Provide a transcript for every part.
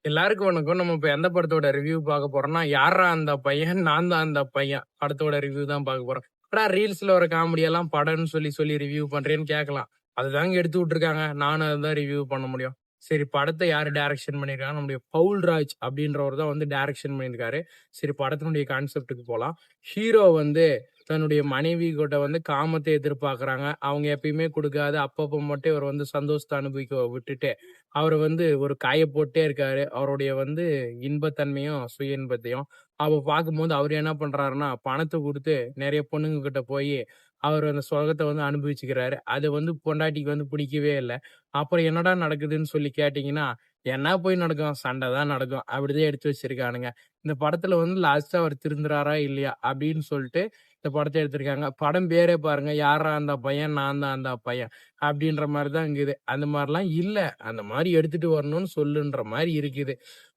எல்லாருக்கும் வணக்கம். நம்ம இப்ப எந்த படத்தோட ரிவ்யூ பார்க்க போறோம்னா, யார்றா அந்த பையன்? நான் தான் அந்த பையன். படத்தோட ரிவ்யூ தான் பார்க்க போறோம். என்னடா ரீல்ஸ்ல வர காமெடி எல்லாம் படம்ன்னு சொல்லி சொல்லி ரிவ்யூ பண்றேன்னு கேட்கலாம். அதுதாங்க எடுத்து விட்டுருக்காங்க. நானும் அதுதான் ரிவ்யூ பண்ண முடியும். சரி படத்த யாரு டைரக்ஷன் பண்ணியிருக்காங்க? நம்முடைய பவுல்ராஜ் அப்படின்றவர் தான் வந்து டைரக்ஷன் பண்ணியிருக்காரு. சரி படத்தினுடைய கான்செப்ட்க்கு போலாம். ஹீரோ வந்து தன்னுடைய மனைவி கிட்ட வந்து காமத்தை எதிர்பார்க்குறாங்க. அவங்க எப்பயுமே குடுக்காத அப்பப்போ மட்டும் இவர் வந்து சந்தோஷத்த அனுபவிக்க விட்டுட்டு அவரு வந்து ஒரு காய போட்டே இருக்காரு. அவருடைய வந்து இன்பத்தன்மையும், சுய இன்பத்தையும். அப்ப பார்க்கும்போது அவரு என்ன பண்றாருன்னா, பணத்த குடுத்து நெறைய பொண்ணுங்க கிட்ட போயி, அவரு அந்த சுகத்த வந்து அனுபவிச்சுக்கிறாரு. அது வந்து பொண்டாட்டிக்கு வந்து பிடிக்கவே இல்ல. அப்புறம் என்னடா நடக்குதுன்னு சொல்லி கேட்டீங்கன்னா, என்ன போய் நடக்கும்? சண்ட தான் நடக்கும். அப்படிதான் எடுத்து வச்சிருக்கானுங்க. இந்த படத்துல வந்து லாஸ்ட்டா அவர் திருந்துறாரா? இல்லையா? அப்படின்னு சொல்ட்டு இந்த படத்த எடுத்திருக்காங்க. படம் பேரே பாருங்க. யார்றா அந்த பையன்? நான் தான் அந்த பையன். அப்படின்ற மாரி தான் இருக்குது. அந்த மாரிலாம் இல்ல. அந்த மாரி எடுத்துட்டு வரணும்னு சொல்லுன்ற மாரி இருக்குது.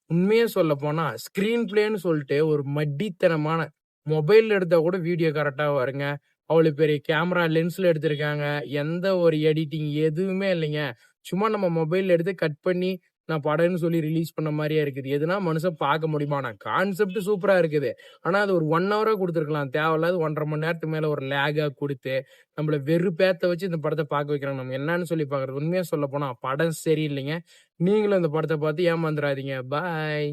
உண்மைய சொல்லப்போனா, ஸ்க்ரீன் பிளேன்னு சொல்ட்டு ஒரு மட்டித்தனமான மொபைல்ல எடுத்தா கூட வீடியோ கரெக்ட்டா வருங்க. அவ்வளோ பெரிய கேமரா லென்ஸ்ல எடுத்திருக்காங்க. எந்த ஒரு எடிட்டிங் எதுவுமே இல்லைங்க. சும்மா நம்ம மொபைல்ல எடுத்து கட் பண்ணி, நான் படம்ன்னு சொல்லி ரிலீஸ் பண்ண மாரியே இருக்குது. எதுனா மனுஷன் பார்க்க முடியுமா? ஆனா கான்செப்ட் சூப்பரா இருக்குது. ஆனா அது ஒரு 1 ஹவரா குடுத்துருக்கலாம். தேவையில்லாத 1 1/2 மணி நேரத்துக்கு மேல ஒரு லேகா குடுத்து, நம்மள வெறுப்பேத்த வச்சு இந்த படத்த பார்க்க வைக்கிறாங்க. நம்ம என்னன்னு சொல்லி பார்க்குறது? உண்மையா சொல்லப்போனா படம் சரியில்லைங்க. நீங்களும் இந்த படத்த பார்த்து ஏமாந்துறாதீங்க. பாய்.